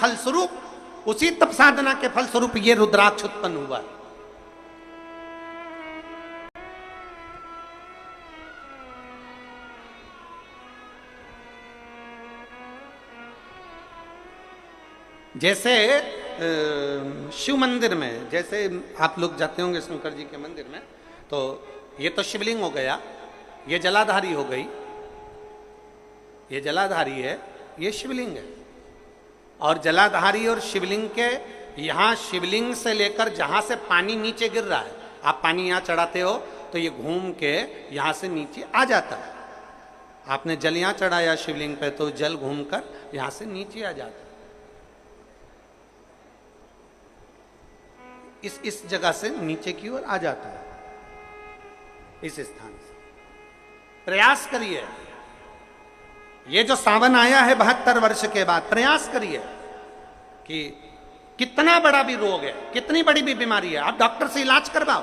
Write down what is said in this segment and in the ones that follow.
फलस्वरूप, उसी तप साधना के फलस्वरूप ये रुद्राक्ष उत्पन्न हुआ। जैसे शिव मंदिर में, जैसे आप लोग जाते होंगे शंकर जी के मंदिर में, तो ये तो शिवलिंग हो गया, ये जलाधारी हो गई, ये जलाधारी है, ये शिवलिंग है। और जलाधारी और शिवलिंग के यहाँ, शिवलिंग से लेकर जहाँ से पानी नीचे गिर रहा है, आप पानी यहाँ चढ़ाते हो तो ये घूम के यहाँ से नीचे आ जाता है। आपने जल यहाँ चढ़ाया शिवलिंग पे तो जल घूमकर यहाँ से नीचे आ जाता है। इस जगह से नीचे की ओर आ जाता है, इस स्थान से। प्रयास करिए, ये जो सावन आया है 72 वर्ष के बाद, प्रयास करिए कि कितना बड़ा भी रोग है, कितनी बड़ी भी बीमारी है, आप डॉक्टर से इलाज करवाओ,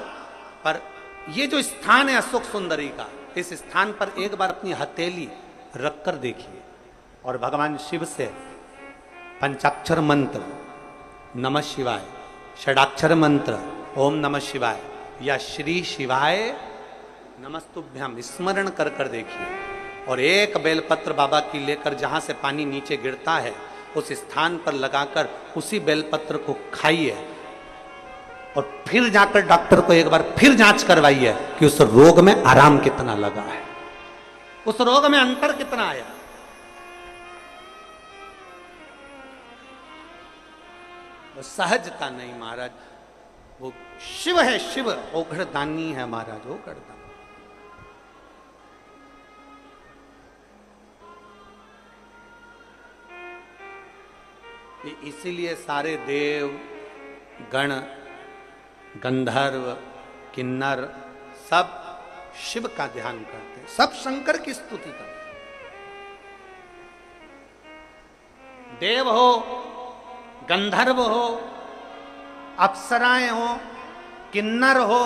पर ये जो स्थान है अशोक सुंदरी का, इस स्थान पर एक बार अपनी हथेली रखकर देखिए और भगवान शिव से पंचाक्षर मंत्र नमः शिवाय, षडाक्षर मंत्र ओम नमः शिवाय या श्री शिवाय नमस्तुभ्यम स्मरण कर कर देखिए, और एक बेलपत्र बाबा की लेकर जहां से पानी नीचे गिरता है उस स्थान पर लगाकर उसी बेलपत्र को खाइए, और फिर जाकर डॉक्टर को एक बार फिर जांच करवाइए कि उस रोग में आराम कितना लगा है, उस रोग में अंतर कितना आया। वो सहजता नहीं महाराज, वो शिव है, शिव ओघड़दानी है महाराज, ओघड़दानी। इसीलिए सारे देव गण गंधर्व किन्नर सब शिव का ध्यान करते, सब शंकर की स्तुति करते। देव हो, गंधर्व हो, अप्सराएं हो, किन्नर हो,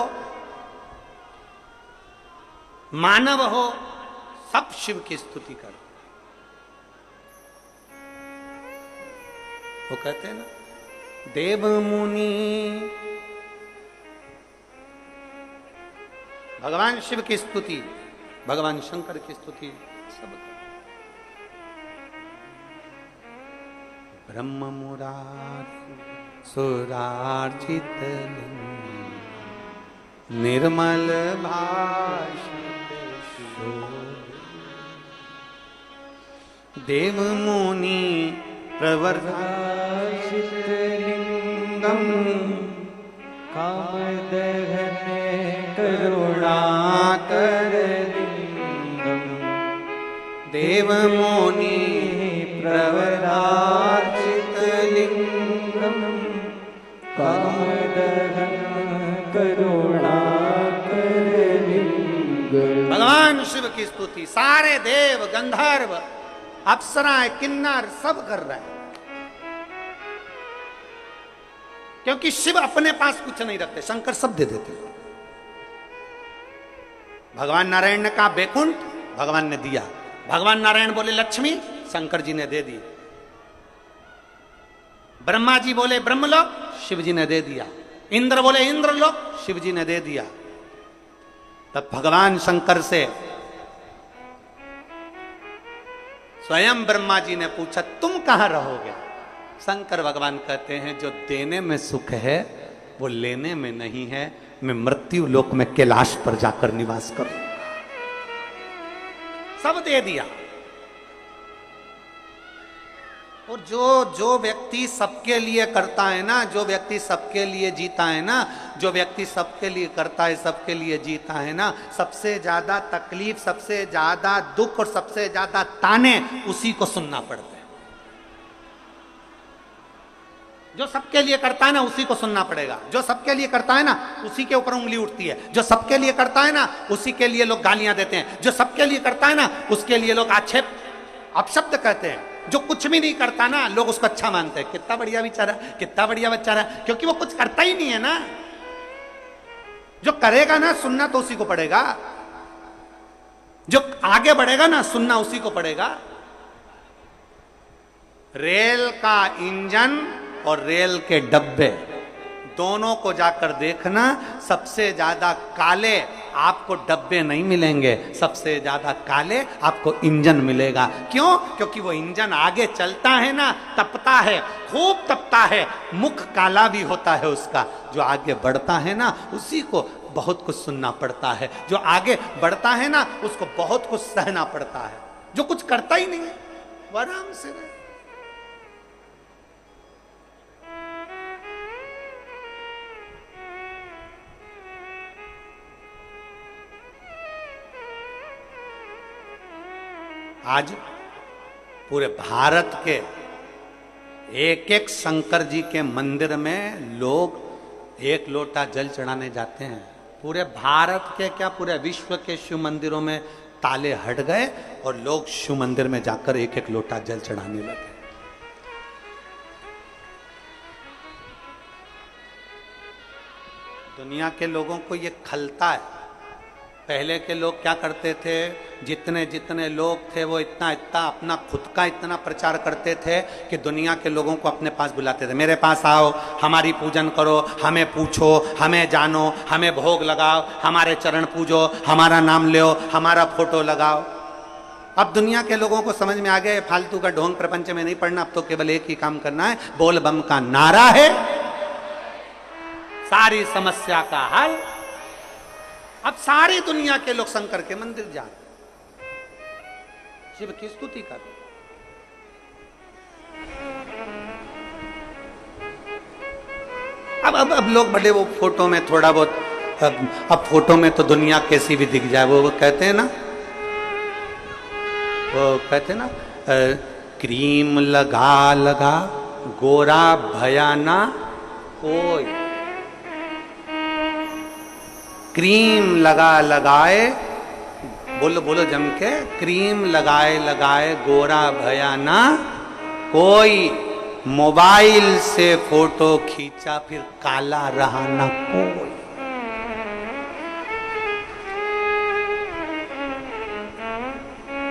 मानव हो, सब शिव की स्तुति करते। वो कहते हैं ना, देव मुनि भगवान शिव की स्तुति, भगवान शंकर की स्तुति सब। ब्रह्म मुरारी सुरार्चित निर्मल भाषित देव मुनि प्रवर्षित लिंगम कामदहन करुणाकर लिंगम देव मुनि प्रवर्षित लिंगम कामदहन करुणाकर लिंगम। भगवान शिव की स्तुति सारे देव गंधर्व अप्सराएं किन्नर सब कर रहे हैं, क्योंकि शिव अपने पास कुछ नहीं रखते, शंकर सब दे देते। भगवान नारायण ने कहा बैकुंठ, भगवान ने दिया। भगवान नारायण बोले लक्ष्मी, शंकर जी ने दे दी। ब्रह्मा जी बोले ब्रह्मलोक, शिव जी ने दे दिया। इंद्र बोले इंद्रलोक, शिव जी ने दे दिया। तब भगवान शंकर से स्वयं ब्रह्मा जी ने पूछा तुम कहां रहोगे? शंकर भगवान कहते हैं जो देने में सुख है वो लेने में नहीं है, मैं मृत्यु लोक में कैलाश पर जाकर निवास करूंगा। सब दे दिया। और जो व्यक्ति सबके लिए करता है ना, जो व्यक्ति सबके लिए जीता है ना, जो व्यक्ति सबके लिए करता है, सबके लिए जीता है ना, सबसे ज्यादा तकलीफ, सबसे ज्यादा दुख और सबसे ज्यादा ताने उसी को सुनना पड़ता है। जो सबके लिए करता है ना उसी को सुनना पड़ेगा। जो सबके लिए करता है ना उसी के ऊपर उंगली उठती है। जो सबके लिए करता है ना उसी के लिए लोग गालियां देते हैं। जो सबके लिए करता है ना उसके लिए लोग आक्षेप अपशब्द कहते हैं। जो कुछ भी नहीं करता ना लोग उसको अच्छा मानते हैं, कितना बढ़िया बेचारा, कितना बढ़िया बेचारा, क्योंकि वो कुछ करता ही नहीं है ना। जो करेगा ना सुनना तो उसी को पड़ेगा, जो आगे बढ़ेगा ना सुनना उसी को पड़ेगा। रेल का इंजन और रेल के डब्बे दोनों को जाकर देखना, सबसे ज्यादा काले आपको डब्बे नहीं मिलेंगे, सबसे ज्यादा काले आपको इंजन मिलेगा। क्यों? क्योंकि वो इंजन आगे चलता है ना, तपता है, खूब तपता है, मुख काला भी होता है उसका। जो आगे बढ़ता है ना, उसी को बहुत कुछ सुनना पड़ता है। जो आगे बढ़ता है ना, उसको बहुत कुछ सहना पड़ता है। जो कुछ करता ही नहीं है वो आराम से रहे। आज पूरे भारत के एक एक शंकर जी के मंदिर में लोग एक लोटा जल चढ़ाने जाते हैं। पूरे भारत के क्या, पूरे विश्व के शिव मंदिरों में ताले हट गए और लोग शिव मंदिर में जाकर एक एक लोटा जल चढ़ाने लगे। दुनिया के लोगों को ये खलता है। पहले के लोग क्या करते थे, जितने जितने लोग थे वो इतना इतना अपना खुद का इतना प्रचार करते थे कि दुनिया के लोगों को अपने पास बुलाते थे। मेरे पास आओ, हमारी पूजन करो, हमें पूछो, हमें जानो, हमें भोग लगाओ, हमारे चरण पूजो, हमारा नाम लो, हमारा फोटो लगाओ। अब दुनिया के लोगों को समझ में आ गया फालतू का ढोंग प्रपंच में नहीं पड़ना, अब तो केवल एक ही काम करना है, बोल बम का नारा है, सारी समस्या का हल। अब सारी दुनिया के लोग शंकर के मंदिर जा रहे, शिव की स्तुति कर रहे। अब लोग बड़े वो फोटो में थोड़ा बहुत, अब फोटो में तो दुनिया कैसी भी दिख जाए, वो कहते हैं ना, वो कहते हैं ना, क्रीम लगा लगा गोरा भयाना कोई, क्रीम लगा लगाए, बोलो बोलो जम के, क्रीम लगाए लगाए गोरा भया ना कोई, मोबाइल से फोटो खींचा फिर काला रहा ना कोई।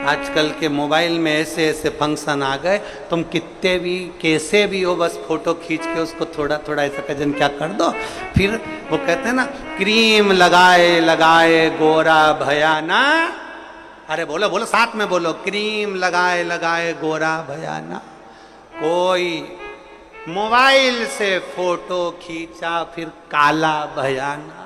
आजकल के मोबाइल में ऐसे ऐसे फंक्शन आ गए, तुम कितने भी कैसे भी हो, बस फोटो खींच के उसको थोड़ा थोड़ा ऐसा कजन क्या कर दो, फिर वो कहते हैं ना, क्रीम लगाए लगाए गोरा भयाना। अरे बोलो बोलो साथ में बोलो, क्रीम लगाए लगाए गोरा भयाना कोई, मोबाइल से फोटो खींचा फिर काला भयाना।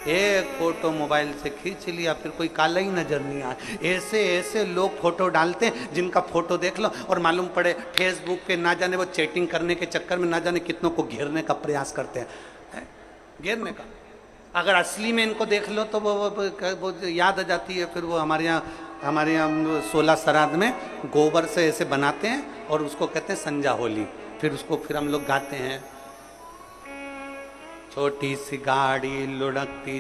एक फोटो मोबाइल से खींच लिया फिर कोई काला ही नजर नहीं आया। ऐसे ऐसे लोग फोटो डालते हैं जिनका फोटो देख लो और मालूम पड़े फेसबुक पे ना जाने वो चैटिंग करने के चक्कर में ना जाने कितनों को घेरने का प्रयास करते हैं, घेरने का। अगर असली में इनको देख लो तो वो याद आ जाती है। फिर वो हमारे यहाँ 16 श्राद्ध में गोबर से ऐसे बनाते हैं और उसको कहते हैं संजा होली। फिर उसको फिर हम लोग गाते हैं, छोटी सी गाड़ी लुढ़कती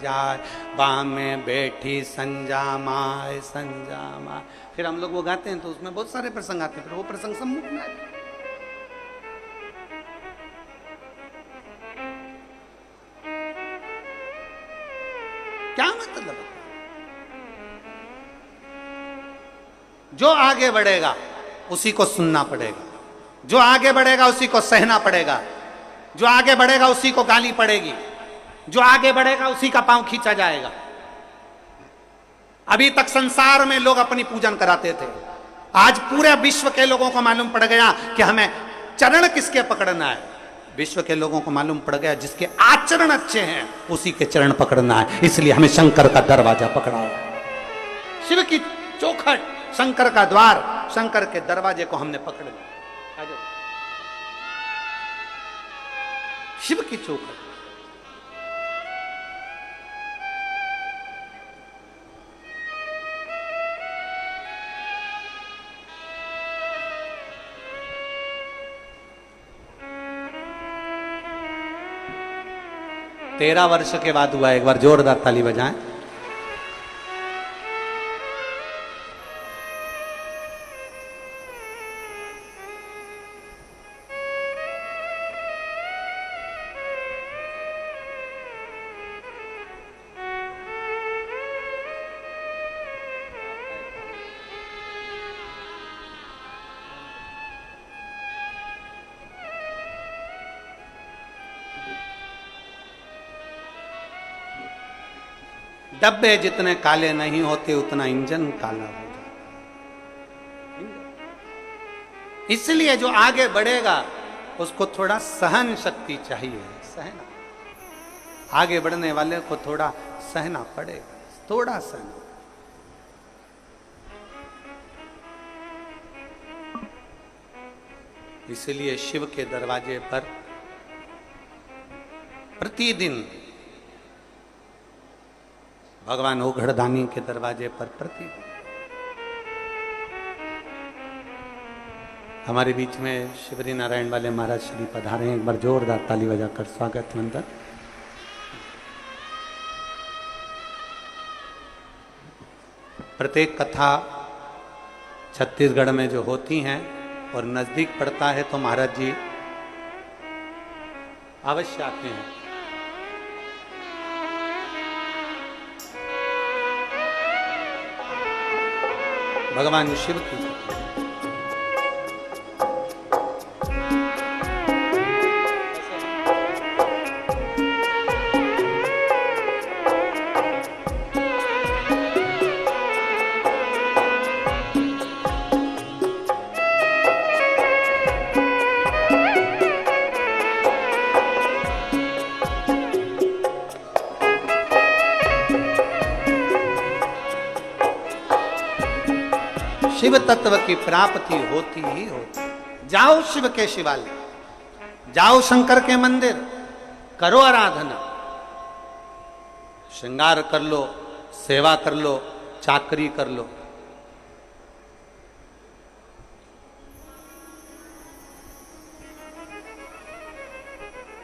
जाए बाह में बैठी संजा माए संजा माए। फिर हम लोग वो गाते हैं तो उसमें बहुत सारे प्रसंग आते हैं, फिर वो प्रसंग सम्मुख में आते। क्या मतलब? जो आगे बढ़ेगा उसी को सुनना पड़ेगा, जो आगे बढ़ेगा उसी को सहना पड़ेगा, जो आगे बढ़ेगा उसी को गाली पड़ेगी, जो आगे बढ़ेगा उसी का पांव खींचा जाएगा। अभी तक संसार में लोग अपनी पूजन कराते थे, आज पूरे विश्व के लोगों को मालूम पड़ गया कि हमें चरण किसके पकड़ना है। विश्व के लोगों को मालूम पड़ गया जिसके आचरण अच्छे हैं उसी के चरण पकड़ना है। इसलिए हमें शंकर का दरवाजा पकड़ा है, शिव की चौखट, शंकर का द्वार, शंकर के दरवाजे को हमने पकड़ लिया। शिव की चौखट। तेरह वर्ष के बाद हुआ, एक बार जोरदार ताली बजाएं। डब्बे जितने काले नहीं होते उतना इंजन काला हो जाता। इसलिए जो आगे बढ़ेगा उसको थोड़ा सहन शक्ति चाहिए, सहना। आगे बढ़ने वाले को थोड़ा सहना पड़ेगा, थोड़ा सहना। इसलिए शिव के दरवाजे पर प्रतिदिन, भगवान ओघड़दानी के दरवाजे पर प्रतिदिन, हमारे बीच में शिवरी नारायण वाले महाराज श्री पधारे हैं। एक बार जोरदार ताली बजाकर स्वागत वंदन। प्रत्येक कथा छत्तीसगढ़ में जो होती हैं और नजदीक पड़ता है तो महाराज जी अवश्य आते हैं। भगवान शिव की शिव तत्व की प्राप्ति होती ही होती। जाओ शिव के शिवालय, जाओ शंकर के मंदिर, करो आराधना, श्रृंगार कर लो, सेवा कर लो, चाकरी कर लो।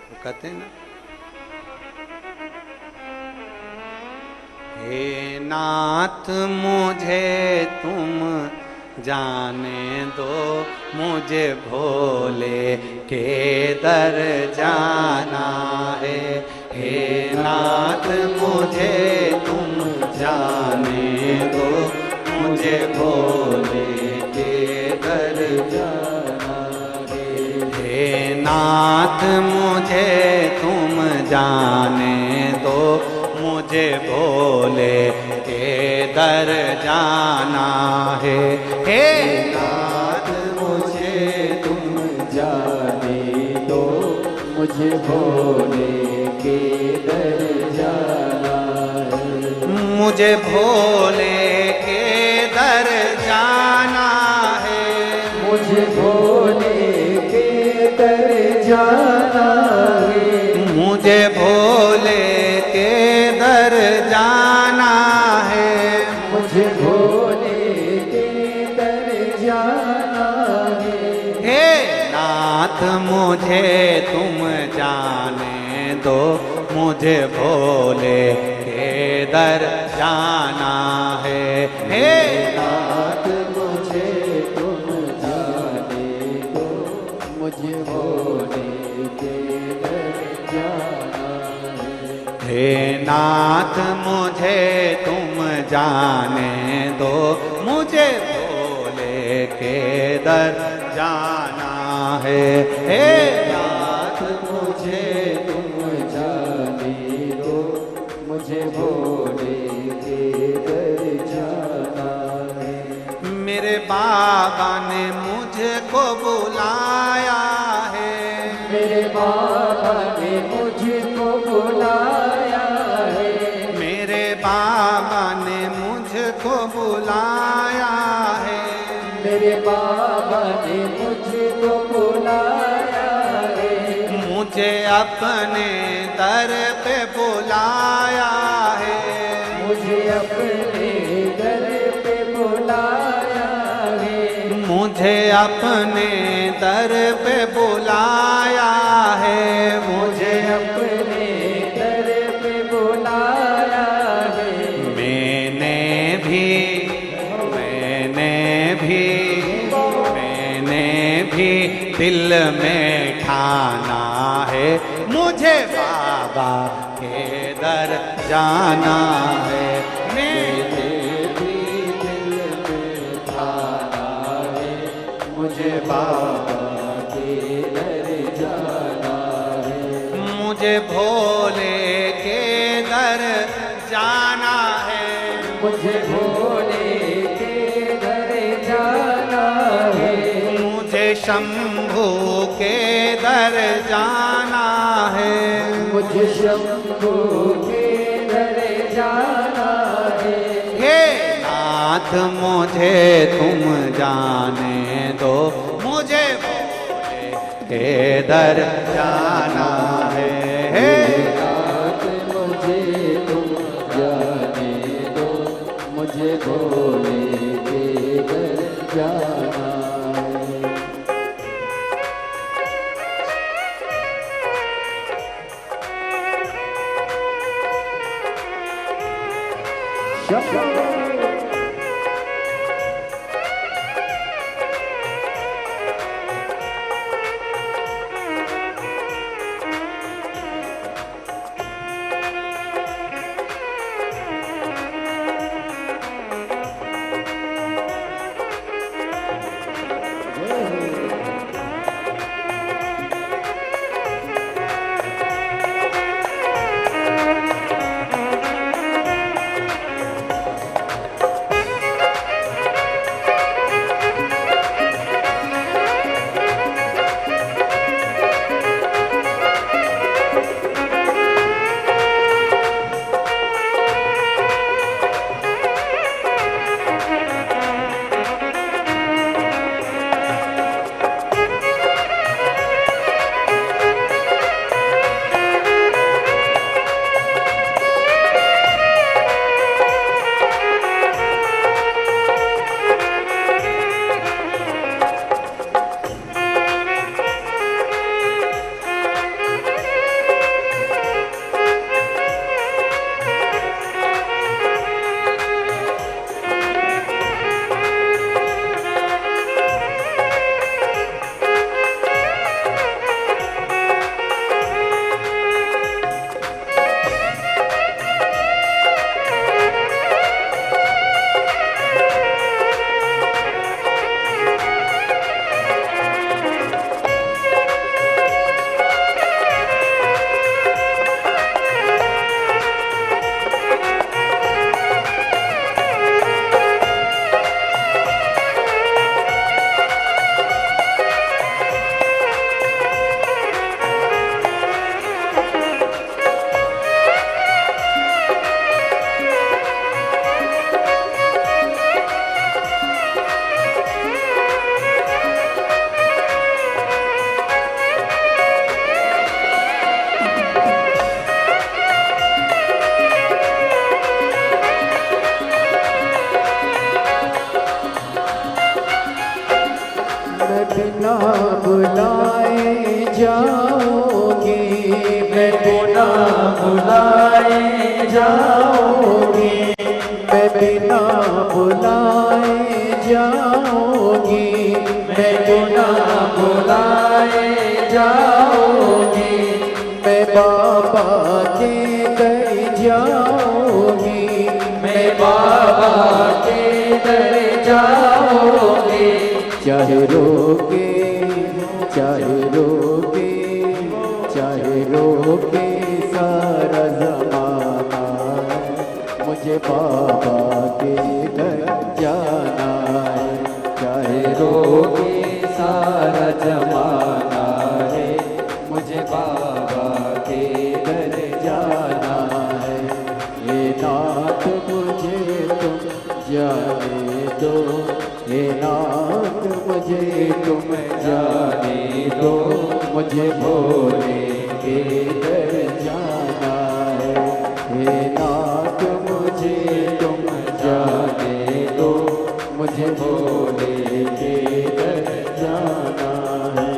वो कहते हैं ना, हे नाथ मुझे तुम जाने दो, मुझे भोले के दर जाना है। हे नाथ मुझे तुम जाने दो, मुझे भोले के दर जाना है। हे नाथ मुझे तुम जाने दो, मुझे भोले के दर जाना है। हे नाथ मुझे तुम जाने दो, मुझे भोले के दर जाना है। मुझे भोले के दर जाना है, मुझे भोले के दर जाना है। मुझे भोले के दर जाना है, मुझे भोले के दर जाना है। हे नाथ मुझे तुम जाने दो, मुझे भोले के दर जाना है। हे नाथ मुझे तुम जाने दो, मुझे भोले के दर जाना है। हे नाथ मुझे तुम जाने दो, मुझे भोले के दर जाना है। हे नाथ मुझे तुम जाने दो, मुझे भोले के दर जाना है। मेरे बाबा ने मुझको बुलाया है, मेरे बाबा ने मुझको बुलाया है। मेरे बाबा ने मुझको बुलाया है, मेरे बाबा ने मुझको बुलाया है। मुझे अपने दर पे बुलाया है, मुझे अपने दर पे बुलाया है। मुझे अपने दर पे बुलाया है, मुझे अपने दर पे बुलाया है। मैंने भी दिल में ठाना है, मुझे बाबा के दर जाना है। मैंने भी दिल में ठाना है, मुझे बाबा के दर जाना है। मुझे भोले के दर जाना है, मुझे भोले के दर जाना है, मुझे शंभू के दर जाना है, मुझे शंभू के दर जाना है। हे नाथ मुझे तुम जाने दो, मुझे भोले के दर जाना है। हे नाथ मुझे तुम जाने दो, मुझे भोले के दर जाना है। बिना बुलाए जाओगे, मैं बिना बुलाए जाओगे, मैं बिना बुलाए जाओगी, मैं बिना बुलाए जाओगी, मैं बाबा के दर जाओगी, मैं बाबा के दर जाओगी। चाहे रोके चाहे रोके चाहे रोके सारा ज़माना, मुझे बाबा के घर जाना है। चाहे रोके सारा ज़माना है, मुझे बाबा के घर जाना है। ये नाथ मुझे तुम जाने दो, हे नाथ मुझे तुम जाने दो, मुझे भोले के दर जाना है। हे नाथ मुझे तुम जाने दो, मुझे भोले के दर जाना है।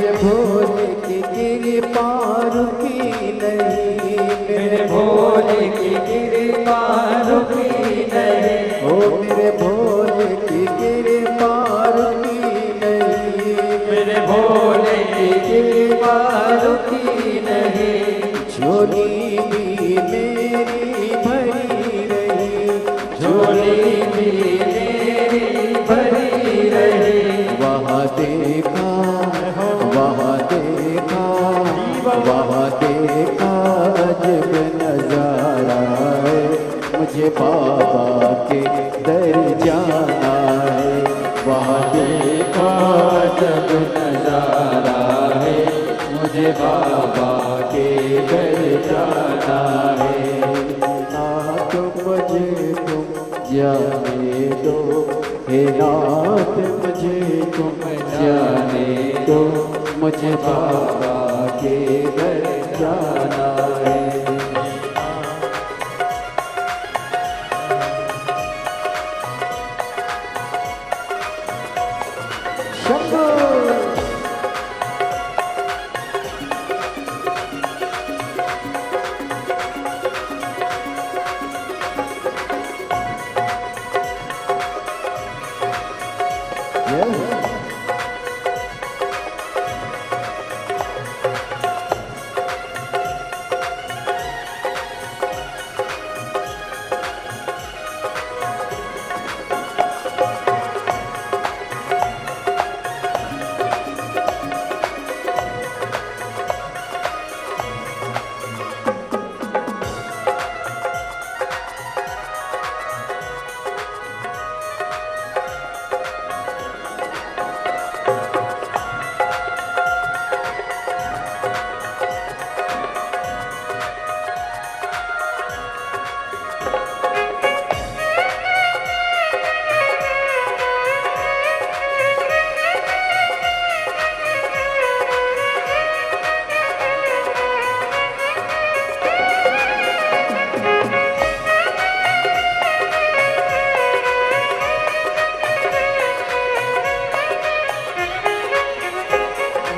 मेरे भोले की कृपा रुकी नहीं, मेरे भोले की कृपा रुकी नहीं, ओ मेरे भोले की कृपा रुकी नहीं, मेरे भोले की कृपा रुकी नहीं। झोली भी मेरी भरी रही, झोली भी मेरी भरी रही। वहाँ देखा, वहाँ देखा, वहाँ देखा जब नजारा है, मुझे बाबा के दर जाना है। वहाँ देखा जब नजारा है, मुझे बाबा के दर जाना है। नाथ मुझे तुम जाने दो, हे नाथ मुझे तुम जाने दो, मुझे बाबा के दर जाना है। शंभो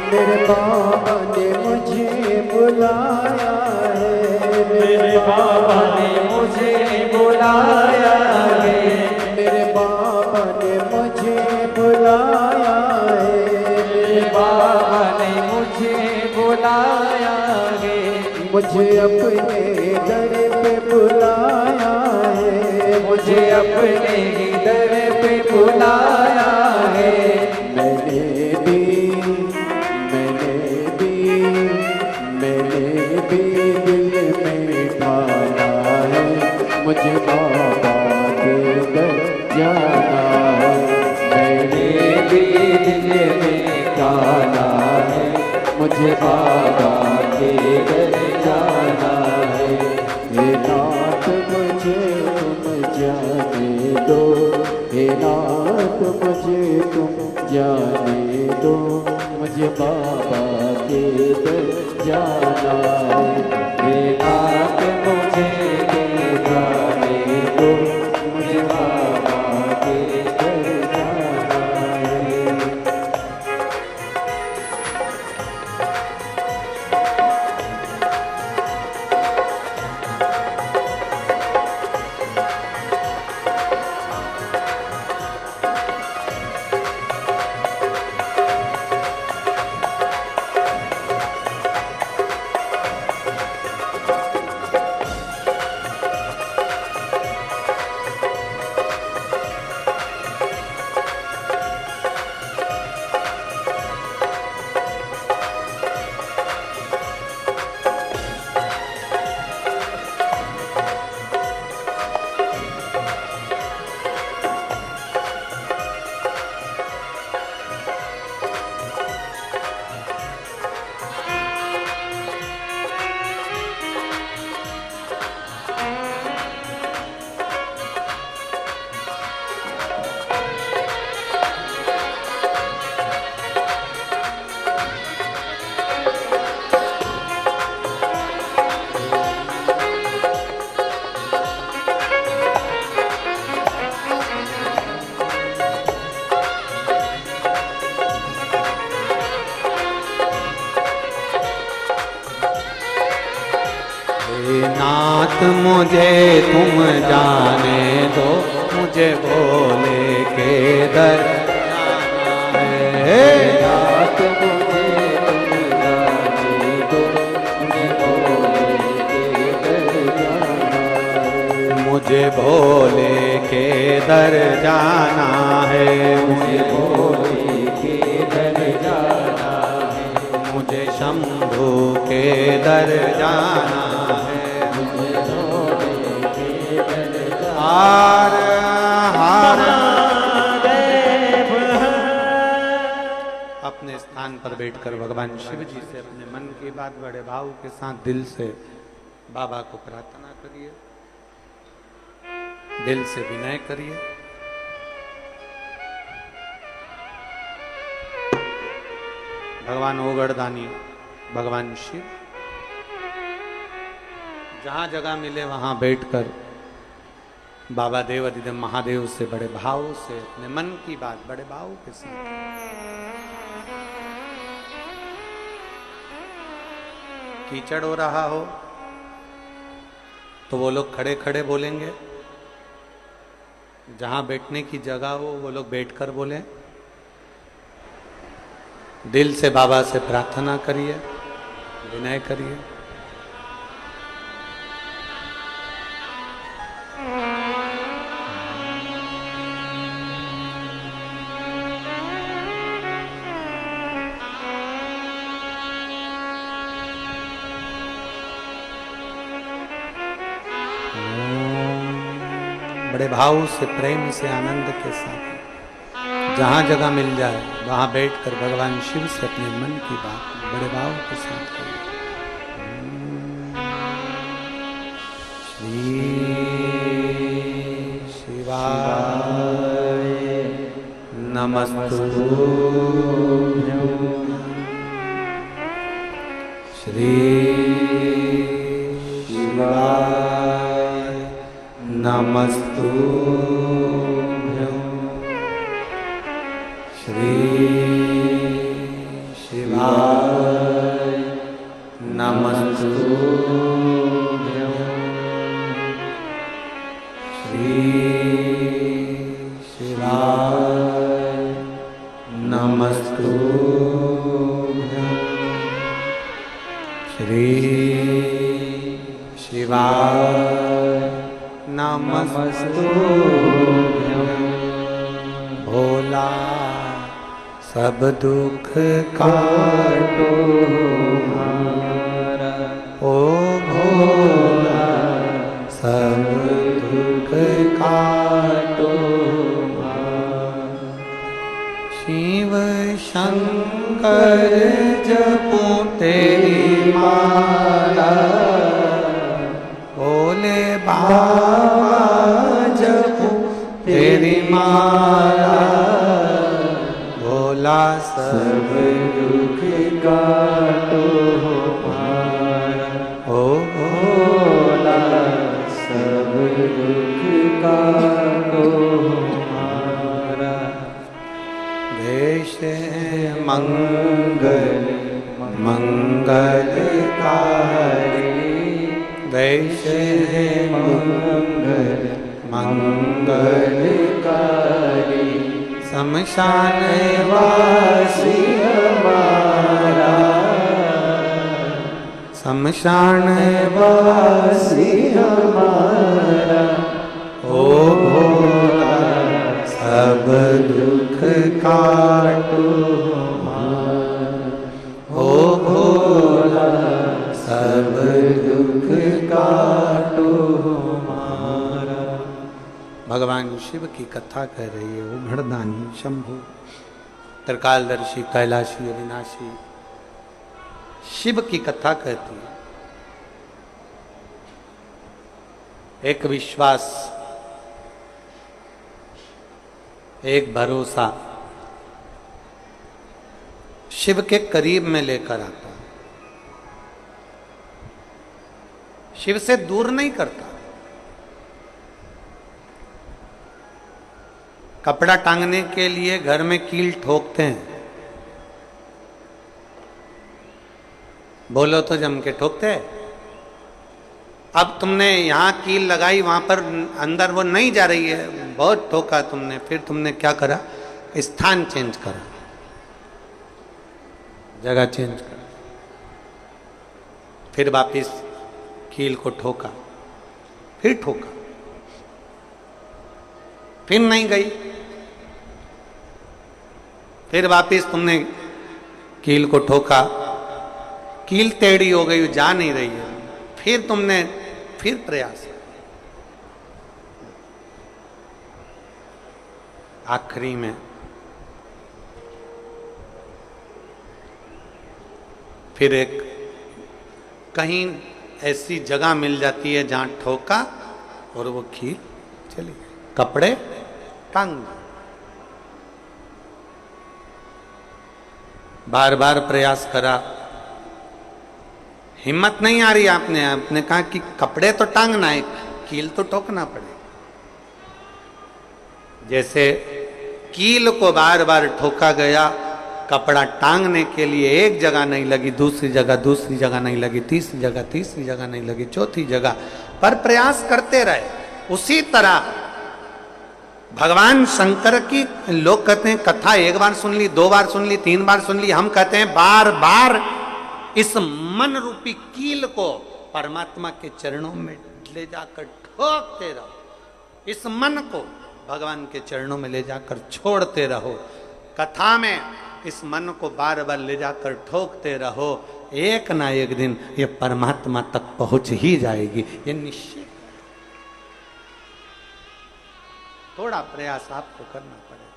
मेरे बाबा ने मुझे बुलाया है, मेरे बाबा ने मुझे बुलाया है, मेरे बाबा ने मुझे बुलाया है, मेरे बाबा ने मुझे बुलाया है। मुझे अपने दर पे बुलाया है, मुझे अपने दर पे बुलाया है। मैंने भी दिल में ठाना है, मुझे बाबा के दर जाना है। मैंने भी दिल में ठाना है, मुझे बाबा के दर जाना है। हे नाथ मुझे तुम जाने दो, हे नाथ मुझे तुम जाने दो, मुझे बाबा के दर जाना है। हे नाथ मुझे जाने दो, मुझे बाबा के दर जाना है। मुझे तुम जाने दो, मुझे भोले के दर जाना है। नाथ मुझे तुम जाने दो, मुझे भोले के दर जाना है। मुझे भोले के दर जाना है, मुझे भोले के दर जाना है। मुझे शंभू के दर जाना है। हार हार अपने स्थान पर बैठकर भगवान शिव जी से अपने मन की बात बड़े भाव के साथ दिल से बाबा को प्रार्थना करिए, दिल से विनय करिए। भगवान ओगड़दानी भगवान शिव जहां जगह मिले वहां बैठकर बाबा देव अधिदेव महादेव से बड़े भाव से अपने मन की बात बड़े भाव के साथ कीचड़ हो रहा हो तो वो लोग खड़े खड़े बोलेंगे, जहां बैठने की जगह हो वो लोग बैठकर बोले। दिल से बाबा से प्रार्थना करिए, विनय करिए। बड़े भाव से प्रेम से आनंद के साथ जहां जगह मिल जाए वहां बैठकर भगवान शिव से अपने मन की बात बड़े भाव के साथ करें। श्री शिवाय नमस्तुभ्यं। श्री शिवाय नमस्तुभ्यं। श्री शिवाय नमस्तुभ्यं। श्री शिवाय नमस्तुभ्यं। श्री शिवाय नमस्तुभ्यं। भोला सब दुख काटो हमारा, ओ भोला सब दुख काटो हमारा। शिव शंकर जपो तेरी माला, भोले बाबा जपो तेरी माला। भोला सब दुख काटो हमारा, ओ भोला सब दुख काटो हमारा। देश मंगल मंगलकारी, देश मंगल मंगलकारी। शमशान वासी हमारा, शमशान वासी हमारा। ओ भोला सब दुख काटो हमारा, ओ भोला सब दुख काटो हमारा। भगवान शिव की कथा कह रही है वो भड़दानी शंभु त्रिकालदर्शी कैलाशी अविनाशी शिव की कथा कहती है। एक विश्वास, एक भरोसा शिव के करीब में लेकर आता है, शिव से दूर नहीं करता। कपड़ा टांगने के लिए घर में कील ठोकते हैं, बोलो तो जम के ठोकते हैं। अब तुमने यहाँ कील लगाई, वहां पर अंदर वो नहीं जा रही है, बहुत ठोका तुमने, फिर तुमने क्या करा, स्थान चेंज करा, जगह चेंज करा, फिर वापिस कील को ठोका, फिर ठोका, फिर नहीं गई, फिर वापिस तुमने कील को ठोका, कील टेढ़ी हो गई, जा नहीं रही है, फिर तुमने फिर प्रयास, आखिरी में फिर एक कहीं ऐसी जगह मिल जाती है जहां ठोका और वो कील चली गई, कपड़े टांग दो। बार बार प्रयास करा, हिम्मत नहीं आ रही, आपने कहा कि कपड़े तो टांगना है, कील तो ठोकना पड़ेगा। जैसे कील को बार बार ठोका गया, कपड़ा टांगने के लिए एक जगह नहीं लगी, दूसरी जगह नहीं लगी, तीसरी जगह नहीं लगी, चौथी जगह पर प्रयास करते रहे। उसी तरह भगवान शंकर की लोग कहते हैं कथा एक बार सुन ली, 2 बार सुन ली, 3 बार सुन ली, हम कहते हैं बार बार इस मन रूपी कील को परमात्मा के चरणों में ले जाकर ठोकते रहो, इस मन को भगवान के चरणों में ले जाकर छोड़ते रहो। कथा में इस मन को बार बार ले जाकर ठोकते रहो, एक ना एक दिन ये परमात्मा तक पहुंच ही जाएगी, ये निश्चित। थोड़ा प्रयास आपको करना पड़ेगा,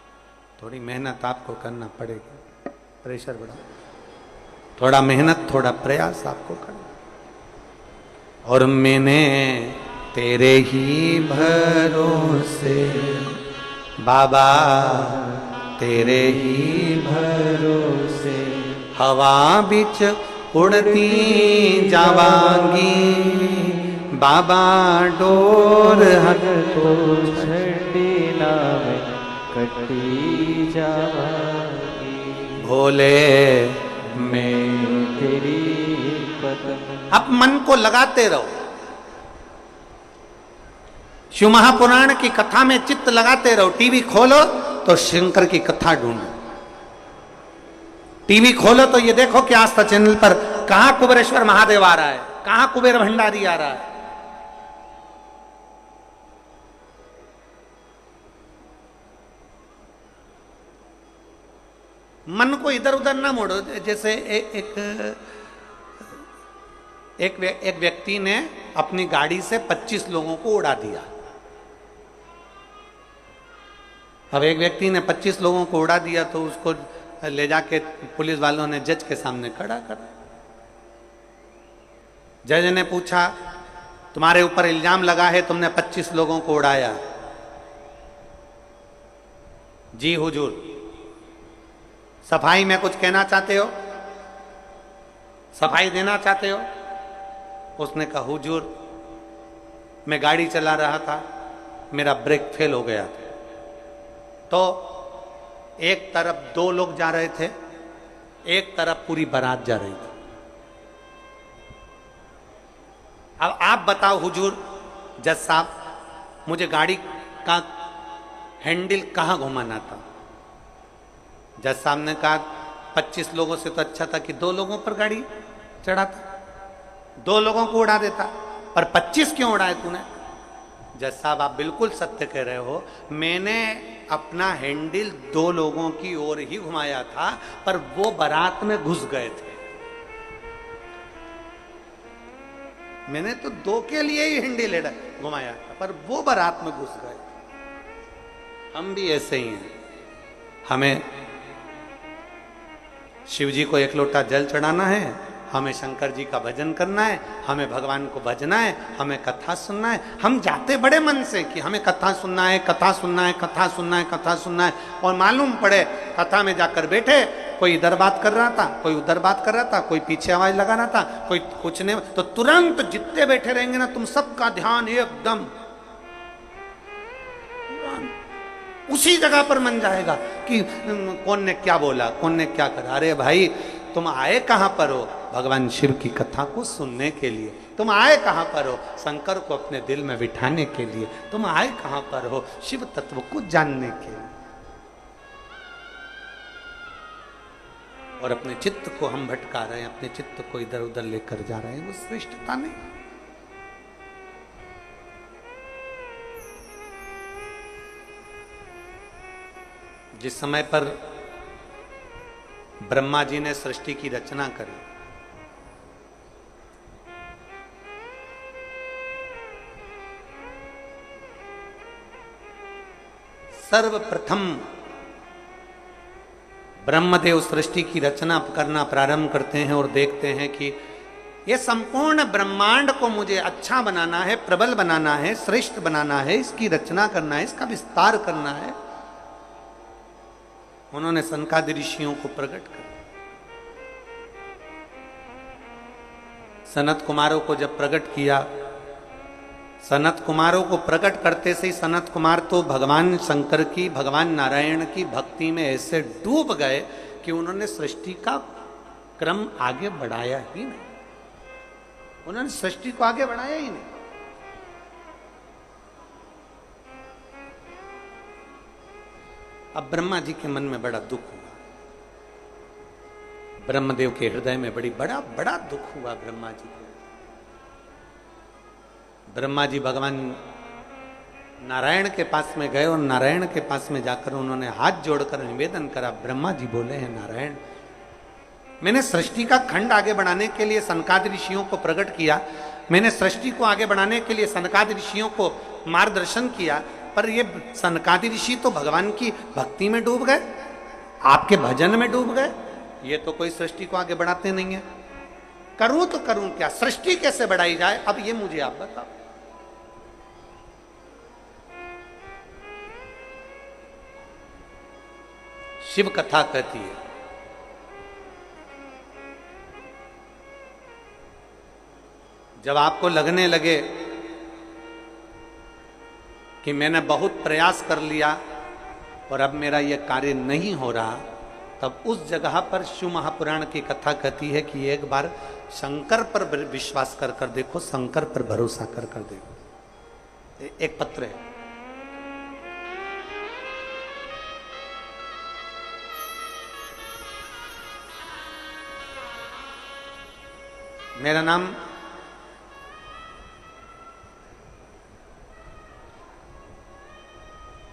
थोड़ी मेहनत आपको करना पड़ेगी, प्रेशर बढ़ा, थोड़ा मेहनत थोड़ा प्रयास आपको करना। और मैंने तेरे ही भरोसे बाबा, तेरे ही भरोसे हवा बिच उड़ती जावांगी बाबा, डोर हट तो छड़ी नाम कटी जावांगी, भोले मैं तेरी पत्नी। अब मन को लगाते रहो, शिव महापुराण की कथा में चित्त लगाते रहो। टीवी खोलो तो शंकर की कथा ढूंढो, टीवी खोलो तो ये देखो कि आस्था चैनल पर कहां कुबेरेश्वर महादेव आ रहा है, कहां कुबेर भंडारी आ रहा है। मन को इधर उधर ना मोड़ो। जैसे एक व्यक्ति ने अपनी गाड़ी से 25 लोगों को उड़ा दिया। अब एक व्यक्ति ने 25 लोगों को उड़ा दिया तो उसको ले जाके पुलिस वालों ने जज के सामने खड़ा करा। जज ने पूछा, तुम्हारे ऊपर इल्जाम लगा है तुमने 25 लोगों को उड़ाया। जी हुजूर, सफाई में कुछ कहना चाहते हो, सफाई देना चाहते हो? उसने कहा, हुजूर मैं गाड़ी चला रहा था, मेरा ब्रेक फेल हो गया था, तो एक तरफ 2 लोग जा रहे थे, एक तरफ पूरी बारात जा रही थी। अब आप बताओ हुजूर, जज साहब, मुझे गाड़ी का हैंडल कहां घुमाना था? जज साहब ने कहा, 25 लोगों से तो अच्छा था कि 2 लोगों पर गाड़ी चढ़ाता, 2 लोगों को उड़ा देता, पर 25 क्यों उड़ाए तूने? जज साहब, आप बिल्कुल सत्य कह रहे हो, मैंने अपना हैंडल 2 लोगों की ओर ही घुमाया था, पर वो बारात में घुस गए थे। मैंने तो 2 के लिए ही हैंडल घुमाया था, पर वो बारात में घुस गए। हम भी ऐसे ही हैं, हमें शिव जी को 1 लोटा जल चढ़ाना है, हमें शंकर जी का भजन करना है, हमें भगवान को भजना है, हमें कथा सुनना है। हम जाते बड़े मन से कि हमें कथा सुनना है, कथा सुनना है, कथा सुनना है, कथा सुनना है, और मालूम पड़े कथा में जाकर बैठे, कोई इधर बात कर रहा था, कोई उधर बात कर रहा था, कोई पीछे आवाज लगा रहा था, कोई कुछ नहीं, तो तुरंत जितने बैठे रहेंगे ना, तुम सबका ध्यान एकदम उसी जगह पर मन जाएगा कि कौन ने क्या बोला, कौन ने क्या करा। अरे भाई, तुम आए कहां पर हो? भगवान शिव की कथा को सुनने के लिए। तुम आए कहां पर हो? शंकर को अपने दिल में बिठाने के लिए। तुम आए कहां पर हो? शिव तत्व को जानने के लिए। और अपने चित्त को हम भटका रहे हैं, अपने चित्त को इधर उधर लेकर जा रहे हैं, वो श्रेष्ठता नहीं। जिस समय पर ब्रह्मा जी ने सृष्टि की रचना करी, सर्वप्रथम ब्रह्मदेव सृष्टि की रचना करना प्रारंभ करते हैं और देखते हैं कि यह संपूर्ण ब्रह्मांड को मुझे अच्छा बनाना है, प्रबल बनाना है, श्रेष्ठ बनाना है, इसकी रचना करना है, इसका विस्तार करना है। उन्होंने सनकादि ऋषियों को प्रकट कर, सनत कुमारों को जब प्रकट किया, सनत कुमारों को प्रकट करते से ही सनत कुमार तो भगवान शंकर की, भगवान नारायण की भक्ति में ऐसे डूब गए कि उन्होंने सृष्टि का क्रम आगे बढ़ाया ही नहीं। उन्होंने सृष्टि को आगे बढ़ाया ही नहीं। अब ब्रह्मा जी के मन में बड़ा दुख हुआ, ब्रह्मदेव के हृदय में बड़ा दुख हुआ ब्रह्मा जी को। ब्रह्मा जी भगवान नारायण के पास में गए और नारायण के पास में जाकर उन्होंने हाथ जोड़कर निवेदन करा। ब्रह्मा जी बोले हैं, नारायण, मैंने सृष्टि का खंड आगे बढ़ाने के लिए सनकादि ऋषियों को प्रकट किया, मैंने सृष्टि को आगे बढ़ाने के लिए सनकादि ऋषियों को मार्गदर्शन किया, पर ये सनकादि ऋषि तो भगवान की भक्ति में डूब गए, आपके भजन में डूब गए, ये तो कोई सृष्टि को आगे बढ़ाते नहीं है। करूं तो करूं क्या, सृष्टि कैसे बढ़ाई जाए, अब ये मुझे आप बताओ। शिव कथा कहती है, जब आपको लगने लगे कि मैंने बहुत प्रयास कर लिया और अब मेरा यह कार्य नहीं हो रहा, तब उस जगह पर शिव महापुराण की कथा कहती है कि एक बार शंकर पर विश्वास कर कर देखो, शंकर पर भरोसा कर कर देखो। एक पत्र है,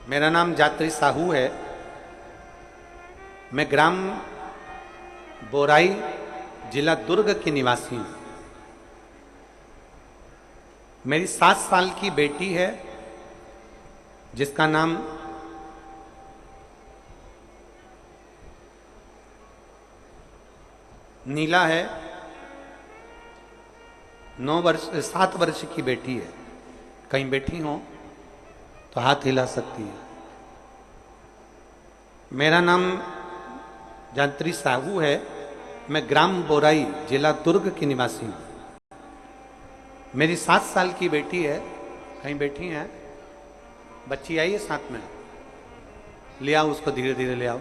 मेरा नाम जात्री साहू है। मैं ग्राम बोराई, जिला दुर्ग की निवासी हूं। मेरी 7 साल की बेटी है जिसका नाम नीला है। 7 वर्ष की बेटी है। कहीं बैठी हो तो हाथ हिला सकती है। मेरा नाम जात्री साहू है। मैं ग्राम बोराई, जिला दुर्ग की निवासी हूं। मेरी 7 साल की बेटी है। कहीं बैठी है? बच्ची आई है साथ में, ले आओ उसको, धीरे धीरे ले आओ,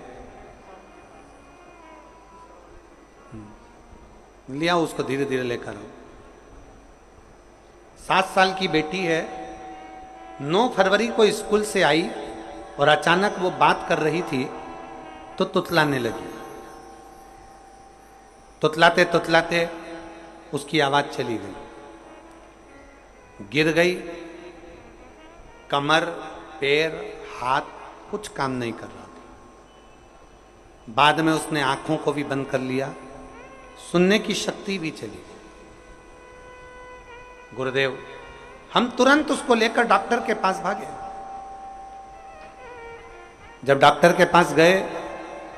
ले आओ उसको, धीरे धीरे लेकर आओ। 7 साल की बेटी है। 9 फरवरी को स्कूल से आई और अचानक वो बात कर रही थी तो तुतलाने लगी। तुतलाते तुतलाते उसकी आवाज चली गई, गिर गई। कमर, पैर, हाथ कुछ काम नहीं कर रहा था। बाद में उसने आंखों को भी बंद कर लिया, सुनने की शक्ति भी चली गई। गुरुदेव, हम तुरंत उसको लेकर डॉक्टर के पास भागे। जब डॉक्टर के पास गए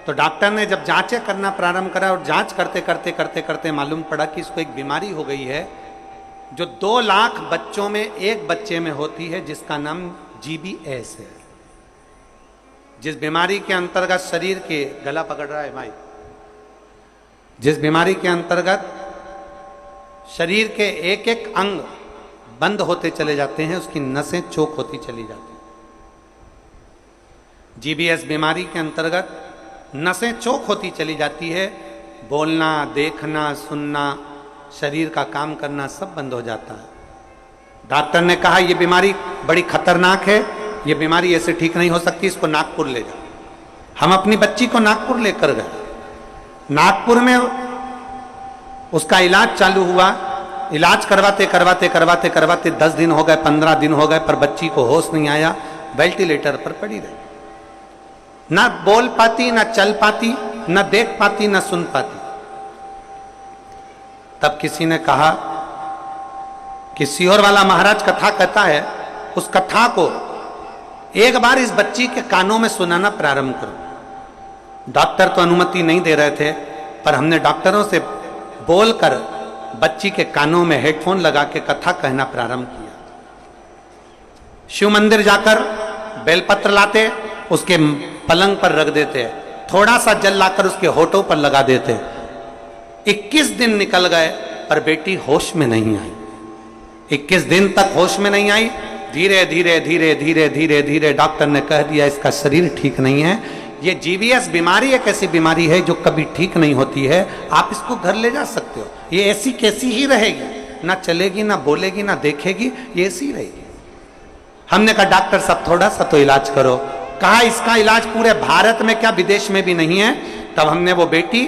तो डॉक्टर ने जब जांचें करना प्रारंभ करा और जांच करते करते करते करते मालूम पड़ा कि इसको एक बीमारी हो गई है जो 2 लाख बच्चों में एक बच्चे में होती है, जिसका नाम GBS है। जिस बीमारी के अंतर्गत शरीर के, गला पकड़ रहा है भाई, जिस बीमारी के अंतर्गत शरीर के एक एक अंग बंद होते चले जाते हैं, उसकी नसें चोक होती चली जाती हैं। GBS बीमारी के अंतर्गत नसें चोक होती चली जाती है बोलना, देखना, सुनना, शरीर का काम करना सब बंद हो जाता है। डॉक्टर ने कहा ये बीमारी बड़ी खतरनाक है, ये बीमारी ऐसे ठीक नहीं हो सकती, इसको नागपुर ले जाओ। हम अपनी बच्ची को नागपुर लेकर गए। नागपुर में उसका इलाज चालू हुआ। इलाज करवाते करवाते करवाते करवाते 10 दिन हो गए, 15 दिन हो गए, पर बच्ची को होश नहीं आया, वेंटिलेटर पर पड़ी रही। ना बोल पाती, ना चल पाती, ना देख पाती, ना सुन पाती। तब किसी ने कहा कि सीहोर वाला महाराज कथा कहता है, उस कथा को एक बार इस बच्ची के कानों में सुनाना प्रारंभ करो। डॉक्टर तो अनुमति नहीं दे रहे थे, पर हमने डॉक्टरों से बोलकर बच्ची के कानों में हेडफोन लगा के कथा कहना प्रारंभ किया। शिव मंदिर जाकर बेलपत्र लाते, उसके पलंग पर रख देते, थोड़ा सा जल लाकर उसके होठों पर लगा देते। 21 दिन निकल गए, पर बेटी होश में नहीं आई। 21 दिन तक होश में नहीं आई। धीरे धीरे धीरे धीरे धीरे धीरे डॉक्टर ने कह दिया इसका शरीर ठीक नहीं है, ये जीवीएस बीमारी एक ऐसी बीमारी है जो कभी ठीक नहीं होती है, आप इसको घर ले जा सकते हो, ये ऐसी कैसी ही रहेगी, ना चलेगी, ना बोलेगी, ना देखेगी, ये ऐसी रहेगी। हमने कहा डॉक्टर साहब थोड़ा सा तो इलाज करो। कहा इसका इलाज पूरे भारत में क्या विदेश में भी नहीं है। तब हमने वो बेटी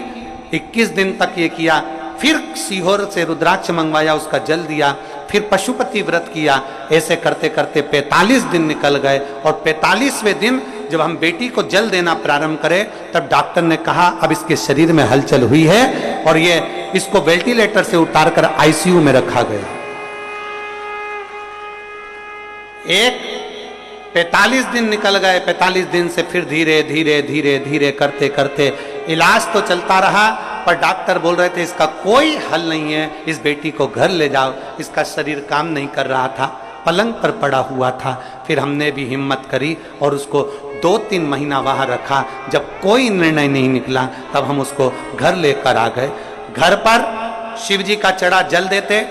21 दिन तक ये किया, फिर सीहोर से रुद्राक्ष मंगवाया, उसका जल दिया, फिर पशुपति व्रत किया। ऐसे करते करते 45 दिन निकल गए, और 45वें दिन जब हम बेटी को जल देना प्रारंभ करें, तब डॉक्टर ने कहा अब इसके शरीर में हलचल हुई है, और ये इसको वेंटिलेटर से उतारकर आईसीयू में रखा गया। एक 45 दिन निकल गए, 45 दिन से फिर धीरे धीरे धीरे धीरे करते करते इलाज तो चलता रहा, पर डॉक्टर बोल रहे थे इसका कोई हल नहीं है, इस बेटी को घर ले जाओ। इसका शरीर काम नहीं कर रहा था, पलंग पर पड़ा हुआ था। फिर हमने भी हिम्मत करी और उसको 2-3 महीना वहां रखा। जब कोई निर्णय नहीं निकला, तब हम उसको घर लेकर आ गए। घर पर शिव जी का चढ़ा जल देते,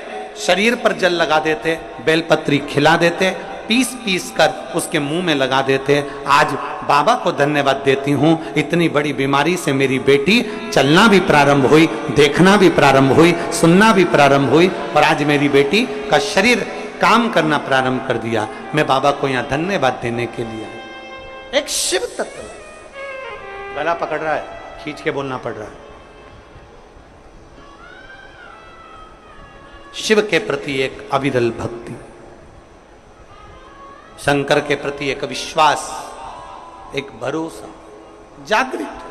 शरीर पर जल लगा देते, बेलपत्री खिला देते, पीस पीस कर उसके मुंह में लगा देते। आज बाबा को धन्यवाद देती हूँ, इतनी बड़ी बीमारी से मेरी बेटी चलना भी प्रारंभ हुई, देखना भी प्रारंभ हुई, सुनना भी प्रारंभ हुई, और आज मेरी बेटी का शरीर काम करना प्रारंभ कर दिया। मैं बाबा को यहाँ धन्यवाद देने के लिए आया। एक शिव तत्व गला पकड़ रहा है, खींच के बोलना पड़ रहा है। शिव के प्रति एक अविरल भक्ति, शंकर के प्रति एक विश्वास, एक भरोसा जागृत।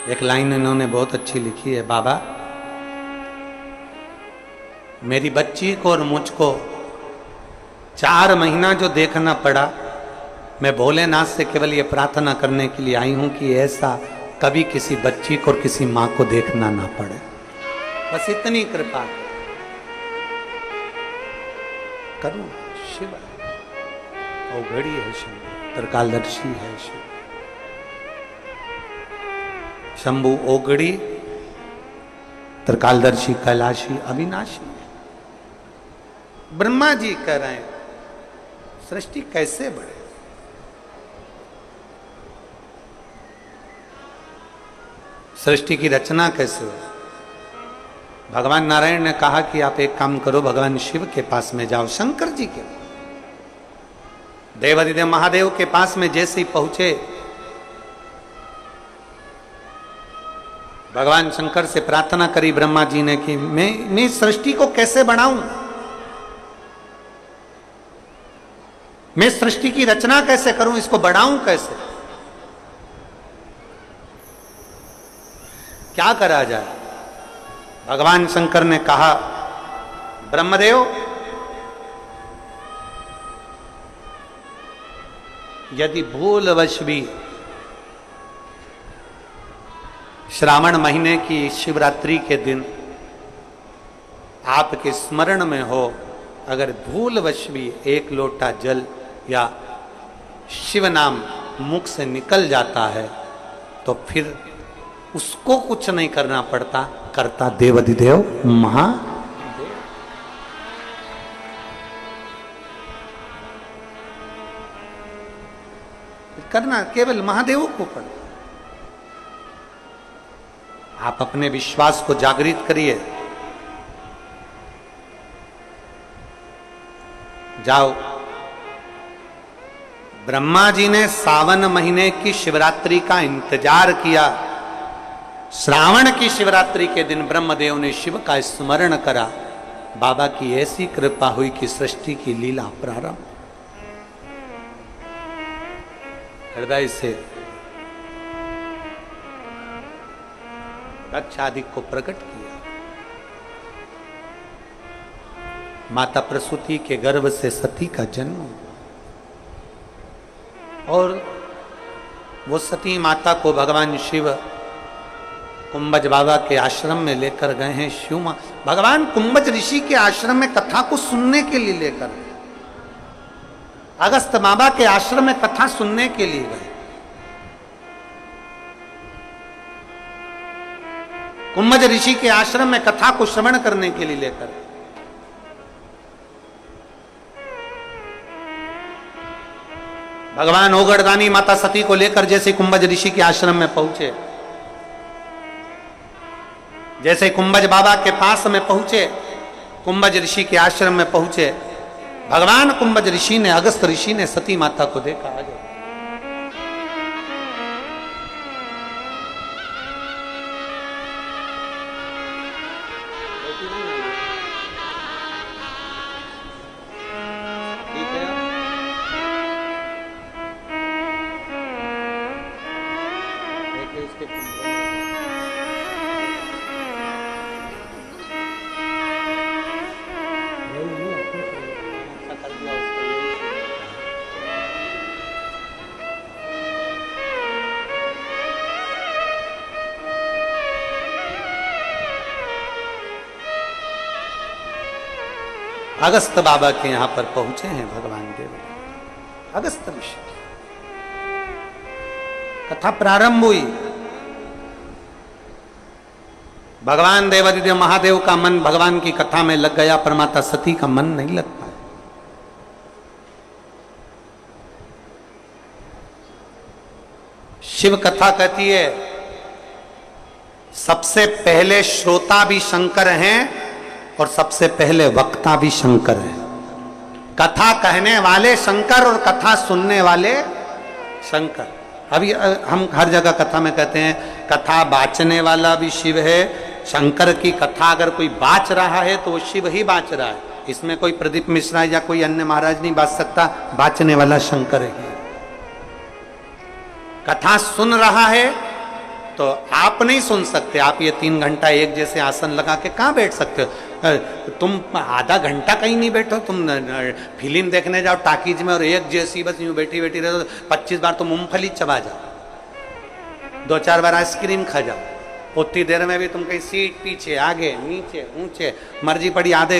एक लाइन इन्होंने बहुत अच्छी लिखी है, बाबा मेरी बच्ची को और मुझको 4 महीना जो देखना पड़ा, मैं भोलेनाथ से केवल ये प्रार्थना करने के लिए आई हूं कि ऐसा कभी किसी बच्ची को और किसी मां को देखना ना पड़े। बस इतनी कृपा करूं। शिव औघड़ी है, शिव त्रिकालदर्शी है, शिव शंभु औघड़ी, त्रिकालदर्शी, कैलाशी, अविनाशी। ब्रह्मा जी कह रहे हैं सृष्टि कैसे बढ़े, सृष्टि की रचना कैसे हो। भगवान नारायण ने कहा कि आप एक काम करो, भगवान शिव के पास में जाओ, शंकर जी के, देवादिदेव महादेव के पास में जैसे ही पहुंचे, भगवान शंकर से प्रार्थना करी ब्रह्मा जी ने कि मैं सृष्टि को कैसे बढ़ाऊं, मैं सृष्टि की रचना कैसे करूं, इसको बढ़ाऊं कैसे, क्या करा जाए। भगवान शंकर ने कहा ब्रह्मदेव यदि भूलवश भी श्रावण महीने की शिवरात्रि के दिन आपके स्मरण में हो, अगर भूलवश भी एक लोटा जल या शिव नाम मुख से निकल जाता है, तो फिर उसको कुछ नहीं करना पड़ता, करता देवाधिदेव महादेव। करना केवल महादेव को पड़े। आप अपने विश्वास को जागृत करिए। जाओ, ब्रह्मा जी ने सावन महीने की शिवरात्रि का इंतजार किया। श्रावण की शिवरात्रि के दिन ब्रह्मदेव ने शिव का स्मरण करा। बाबा की ऐसी कृपा हुई कि सृष्टि की लीला प्रारंभ। हृदय से दक्षादि को प्रकट किया। माता प्रसूति के गर्भ से सती का जन्म हुआ और वो सती माता को भगवान शिव कुंभज बाबा के आश्रम में लेकर गए हैं। शिव मां भगवान कुंभज ऋषि के आश्रम में कथा को सुनने के लिए लेकर गए। अगस्त बाबा के आश्रम में कथा सुनने के लिए गए। कुंभज ऋषि के आश्रम में कथा को श्रवण करने के लिए लेकर गए। भगवान ओगड़दानी माता सती को लेकर जैसे कुंभज ऋषि के आश्रम में पहुंचे, जैसे कुंभज बाबा के पास में पहुंचे, कुंभज ऋषि के आश्रम में पहुंचे, भगवान कुंभज ऋषि ने, अगस्त ऋषि ने सती माता को देखा। आगे अगस्त बाबा के यहां पर पहुंचे हैं भगवान देव। अगस्त ऋषि कथा प्रारंभ हुई। भगवान देवादिदेव महादेव का मन भगवान की कथा में लग गया, पर माता सती का मन नहीं लग पाया। शिव कथा कहती है सबसे पहले श्रोता भी शंकर हैं और सबसे पहले वक्ता भी शंकर है। कथा कहने वाले शंकर और कथा सुनने वाले शंकर। अभी हम हर जगह कथा में कहते हैं कथा बाचने वाला भी शिव है। शंकर की कथा अगर कोई बाच रहा है तो वो शिव ही बाच रहा है। इसमें कोई प्रदीप मिश्रा या कोई अन्य महाराज नहीं बाच सकता, बाचने वाला शंकर है। कथा सुन रहा है तो आप नहीं सुन सकते। आप ये 3 घंटा एक जैसे आसन लगा के कहाँ बैठ सकते हो? तुम आधा घंटा कहीं नहीं बैठो। तुम फिल्म देखने जाओ टाकीज में और एक जैसी बस यूं बैठी बैठी रहो। 25 बार तो मूंगफली चबा जाओ, 2-4 बार आइसक्रीम खा जाओ। उतनी देर में भी तुम कहीं सीट पीछे आगे नीचे ऊंचे मर्जी पड़ी। आधे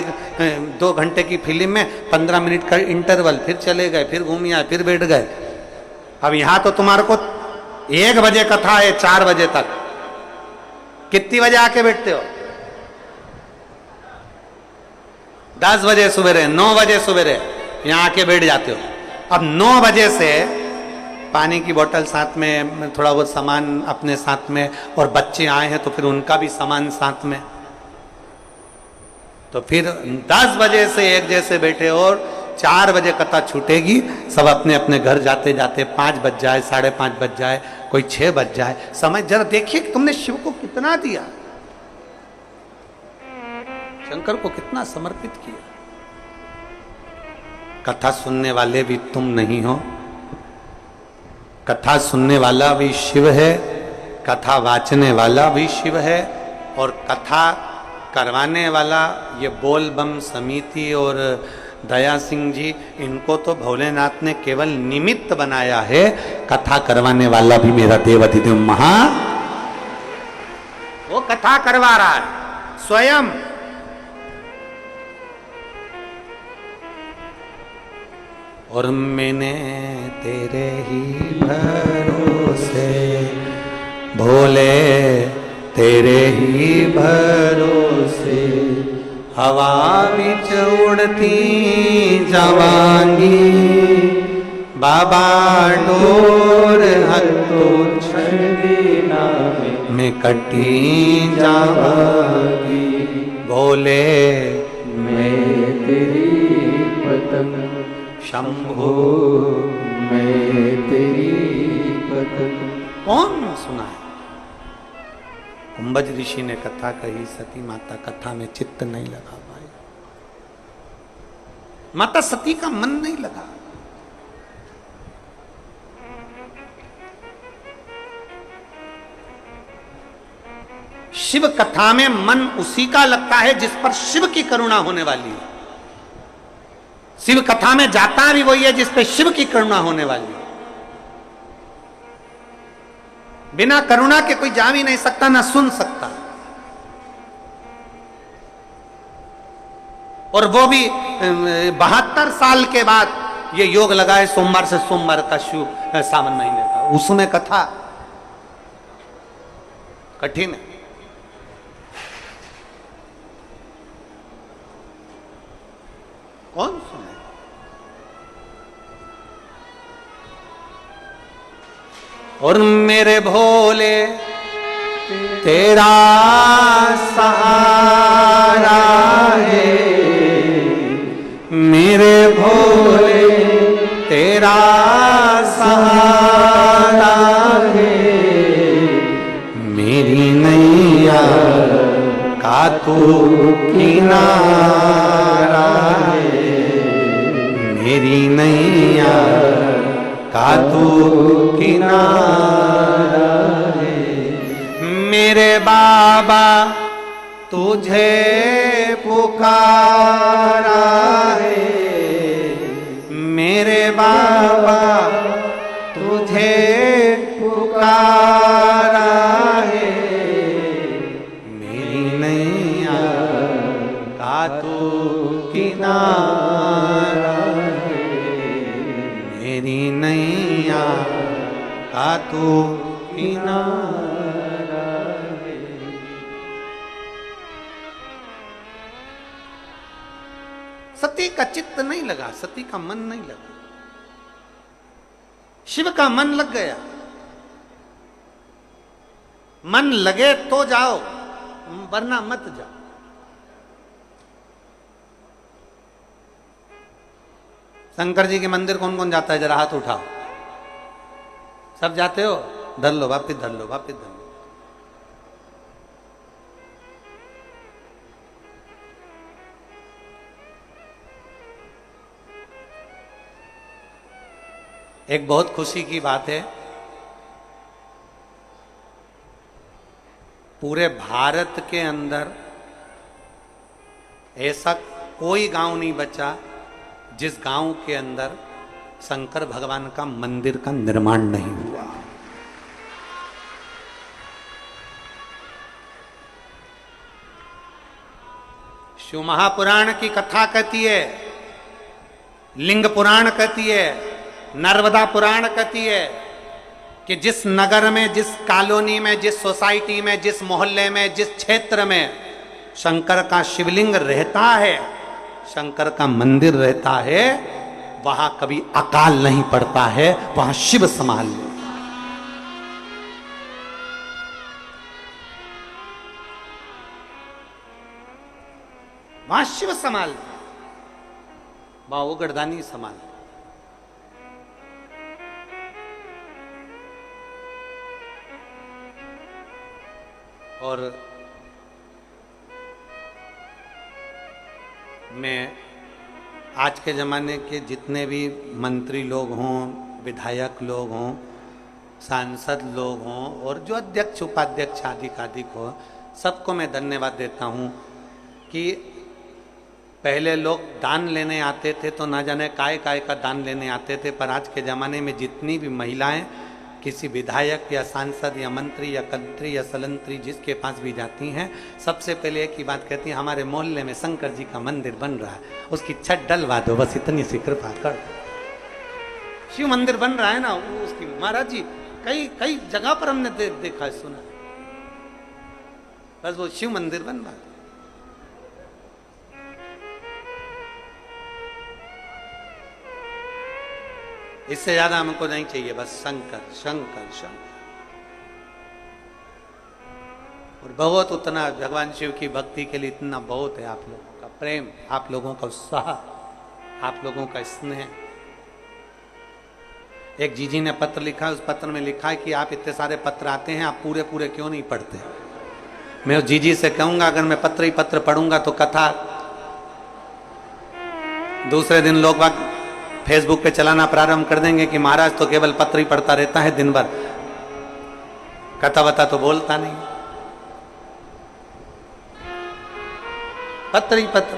2 घंटे की फिल्म में 15 मिनट का इंटरवल, फिर चले गए, फिर घूम आए, फिर बैठ गए। अब यहां तो तुम्हारे को 1 बजे कथा है, 4 बजे तक। कितनी बजे आके बैठते हो? 10 बजे सवेरे, 9 बजे सवेरे यहां आके बैठ जाते हो। अब 9 बजे से पानी की बोतल साथ में, थोड़ा बहुत सामान अपने साथ में, और बच्चे आए हैं तो फिर उनका भी सामान साथ में। तो फिर 10 बजे से एक जैसे बैठे और 4 बजे कथा छूटेगी। सब अपने अपने घर जाते जाते 5 बज जाए, 5:30 बज जाए, कोई 6 बज जाए। समय जरा देखिए कि तुमने शिव को कितना दिया, शंकर को कितना समर्पित किया। कथा सुनने वाले भी तुम नहीं हो। कथा सुनने वाला भी शिव है, कथा वाचने वाला भी शिव है, और कथा करवाने वाला ये बोल बम समिति और दया सिंह जी, इनको तो भोलेनाथ ने केवल निमित्त बनाया है। कथा करवाने वाला भी मेरा देवाधिदेव महा, वो कथा करवा रहा है स्वयं। और मैंने तेरे ही भरोसे भोले, तेरे ही भरोसे हवा बिच उड़ती जावांगी, बाबा डोर तो छड़ी नाम में कटी जावागी। बोले मैं तेरी पतंग शंभो मैं तेरी पतंग। कौन सुना है? कुंभज ऋषि ने कथा कही, सती माता कथा में चित्त नहीं लगा पाई। माता सती का मन नहीं लगा। शिव कथा में मन उसी का लगता है जिस पर शिव की करुणा होने वाली है। शिव कथा में जाता भी वही है जिस पे शिव की करुणा होने वाली है। बिना करुणा के कोई जा भी नहीं सकता, ना सुन सकता। और वो भी 72 साल के बाद ये योग लगाए सोमवार से सोमवार का शुभ सावन महीने का। उसमें कथा कठिन है। कौन सुने? और मेरे भोले तेरा सहारा है, मेरे भोले तेरा सहारा है, मेरी नैया का तू किनारा है, मेरी नैया का तू किनारा है। मेरे बाबा तुझे पुकारा है, मेरे बाबा तुझे पुकारा है, मेरी नैया का तू किनारा है, मेरी नैया का तू किनारा है। सती का चित्त नहीं लगा, सती का मन नहीं लगा। शिव का मन लग गया। मन लगे तो जाओ, वरना मत जाओ। शंकर जी के मंदिर कौन कौन जाता है? जरा हाथ उठाओ। सब जाते हो? धर लो, वापिस धर लो, वापिस धर लो। एक बहुत खुशी की बात है, पूरे भारत के अंदर ऐसा कोई गांव नहीं बचा जिस गांव के अंदर शंकर भगवान का मंदिर का निर्माण नहीं हुआ। शिव महापुराण की कथा कहती है, लिंग पुराण कहती है, नर्मदा पुराण कहती है कि जिस नगर में, जिस कॉलोनी में, जिस सोसाइटी में, जिस मोहल्ले में, जिस क्षेत्र में शंकर का शिवलिंग रहता है, शंकर का मंदिर रहता है, वहां कभी अकाल नहीं पड़ता है, वहां शिव संभाल ले। वहां शिव संभाल, वहां वो गढ़दानी संभाल। और मैं आज के ज़माने के जितने भी मंत्री लोग हों, विधायक लोग हों, सांसद लोग हों, और जो अध्यक्ष उपाध्यक्ष आदि कादिक हो, सबको मैं धन्यवाद देता हूं कि पहले लोग दान लेने आते थे तो ना जाने काय काय का दान लेने आते थे, पर आज के ज़माने में जितनी भी महिलाएं किसी विधायक या सांसद या मंत्री या कंत्री या सलंत्री जिसके पास भी जाती हैं, सबसे पहले एक ही बात कहती हैं, हमारे मोहल्ले में शंकर जी का मंदिर बन रहा है, उसकी छत डलवा दो, बस इतनी सी कृपा कर। शिव मंदिर बन रहा है ना, वो उसकी महाराज जी कई कई जगह पर हमने देखा है, सुना, बस वो शिव मंदिर बन रहा है। इससे ज्यादा हमको नहीं चाहिए, बस शंकर शंकर शंकर। और बहुत उतना भगवान शिव की भक्ति के लिए इतना बहुत है, आप लोगों का प्रेम, आप लोगों का उत्साह, आप लोगों का स्नेह। एक जीजी ने पत्र लिखा, उस पत्र में लिखा है कि आप इतने सारे पत्र आते हैं, आप पूरे पूरे क्यों नहीं पढ़ते। मैं उस जीजी से कहूंगा अगर मैं पत्र ही पत्र पढ़ूंगा तो कथा दूसरे दिन लोग बाग फेसबुक पे चलाना प्रारंभ कर देंगे कि महाराज तो केवल पत्र ही पढ़ता रहता है दिन भर, कथा वथा तो बोलता नहीं। पत्र ही पत्र।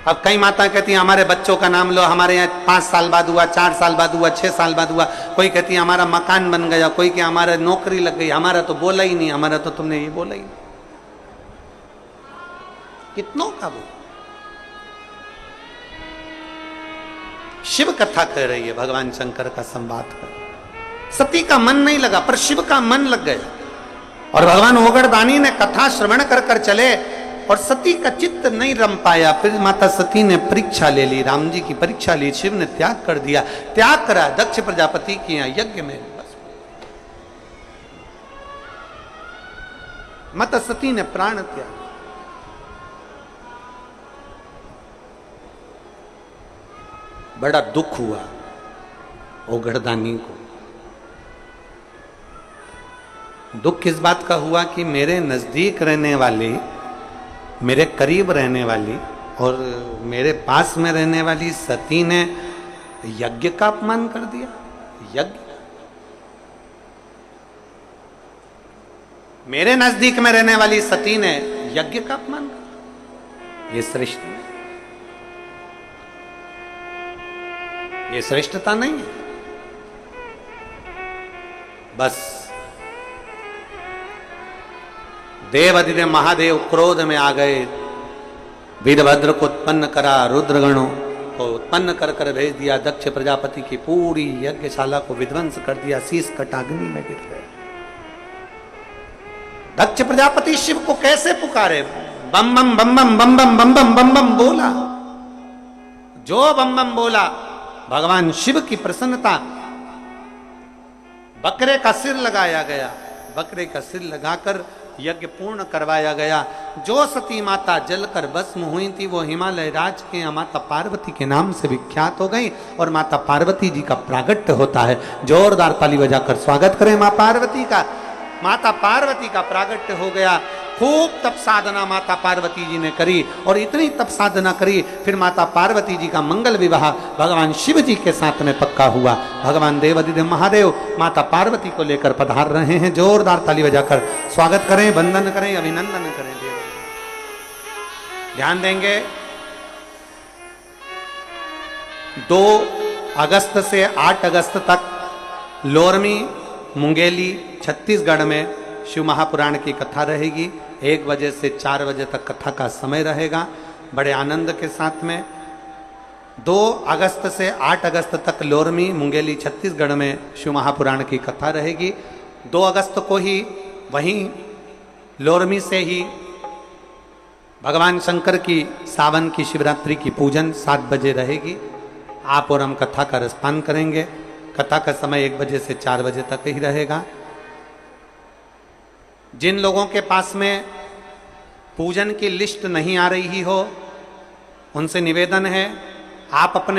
अब कई माता कहती हैं हमारे बच्चों का नाम लो, हमारे यहाँ 5 साल बाद हुआ, 4 साल बाद हुआ, 6 साल बाद हुआ। कोई कहती है हमारा मकान बन गया, कोई कि हमारा नौकरी लग गई, हमारा तो बोला ही नहीं, हमारा तो तुमने ये बोला ही नहीं। कितनों का वो शिव कथा कह रही है, भगवान शंकर का संवाद कर। सती का मन नहीं लगा पर शिव का मन लग गया, और भगवान ओगड़दानी ने कथा श्रवण कर कर चले और सती का चित्त नहीं रम पाया। फिर माता सती ने परीक्षा ले ली, राम जी की परीक्षा ली, शिव ने त्याग कर दिया। त्याग करा दक्ष प्रजापति के यहाँ यज्ञ में, बस माता सती ने प्राण त्याग। बड़ा दुख हुआ ओगड़दानी को। दुख किस बात का हुआ कि मेरे नजदीक रहने वाली, मेरे करीब रहने वाली और मेरे पास में रहने वाली सती ने यज्ञ का अपमान कर दिया। यज्ञ, मेरे नजदीक में रहने वाली सती ने यज्ञ का अपमान कर दिया। ये श्रेष्ठ नहीं, ये श्रेष्ठता नहीं है। बस देवाधिदेव महादेव क्रोध में आ गए, वीरभद्र को उत्पन्न करा, रुद्रगणों को उत्पन्न कर कर भेज दिया। दक्ष प्रजापति की पूरी यज्ञशाला को विध्वंस कर दिया, शीश कट अग्नि में गिर गए। दक्ष प्रजापति शिव को कैसे पुकारे, बम बम बम बम बम बम बम बम बम बम बोला। जो बम बम बोला, भगवान शिव की प्रसन्नता, बकरे का सिर लगाया गया, बकरे का सिर लगाकर यज्ञ पूर्ण करवाया गया। जो सती माता जलकर भस्म हुई थी वो हिमालय राज के यहाँ माता पार्वती के नाम से विख्यात हो गई, और माता पार्वती जी का प्रागट्य होता है। जोरदार ताली बजाकर स्वागत करें मां पार्वती का। माता पार्वती का प्रागट्य हो गया। खूब तप साधना माता पार्वती जी ने करी, और इतनी तप साधना करी, फिर माता पार्वती जी का मंगल विवाह भगवान शिव जी के साथ में पक्का हुआ। भगवान देवाधिदेव महादेव माता पार्वती को लेकर पधार रहे हैं। जोरदार ताली बजाकर स्वागत करें, वंदन करें, अभिनंदन करें। ध्यान देंगे 2 अगस्त से 8 अगस्त तक लोरमी मुंगेली छत्तीसगढ़ में शिव महापुराण की कथा रहेगी। 1 बजे से 4 बजे तक कथा का समय रहेगा, बड़े आनंद के साथ में। 2 अगस्त से 8 अगस्त तक लोरमी मुंगेली छत्तीसगढ़ में शिव महापुराण की कथा रहेगी। 2 अगस्त को ही वहीं लोरमी से ही भगवान शंकर की सावन की शिवरात्रि की पूजन 7 बजे रहेगी। आप और हम कथा का रसपान करेंगे। कथा का समय 1 बजे से 4 बजे तक ही रहेगा। जिन लोगों के पास में पूजन की लिस्ट नहीं आ रही हो, उनसे निवेदन है आप अपने